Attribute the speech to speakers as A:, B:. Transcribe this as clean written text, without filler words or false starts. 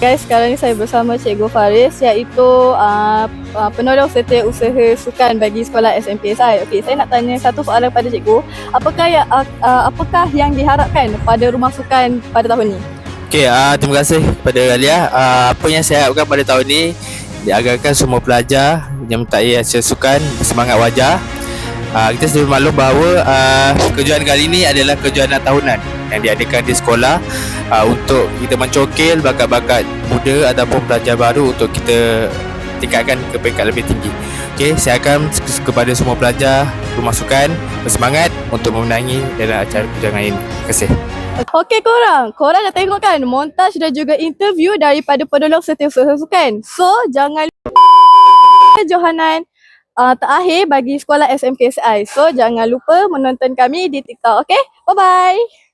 A: Guys, sekarang ni saya bersama Cikgu Faris iaitu penolong setiausaha sukan bagi sekolah SMPSI. Okey, saya nak tanya satu soalan pada cikgu. Apakah yang diharapkan pada rumah sukan pada tahun ni?
B: Okey, terima kasih kepada Alia. Apa yang saya harapkan pada tahun ini diagarkan semua pelajar yang menyertai hasil sukan bersemangat wajar. Kita sudah maklum bahawa kejuaraan kali ini adalah kejuaraan tahunan yang diadakan di sekolah untuk kita mencokil bakat-bakat muda ataupun pelajar baru untuk kita tingkatkan ke peringkat lebih tinggi. Okey, saya akan kepada semua pelajar rumah sukan bersemangat untuk memenangi dalam acara kejuaraan ini. Terima kasih.
A: Okey korang dah tengok kan montaj dan juga interview daripada penolong setiausaha sukan. So, jangan lupa Johanan terakhir bagi sekolah SMPSI. So, jangan lupa menonton kami di TikTok. Okey, bye-bye.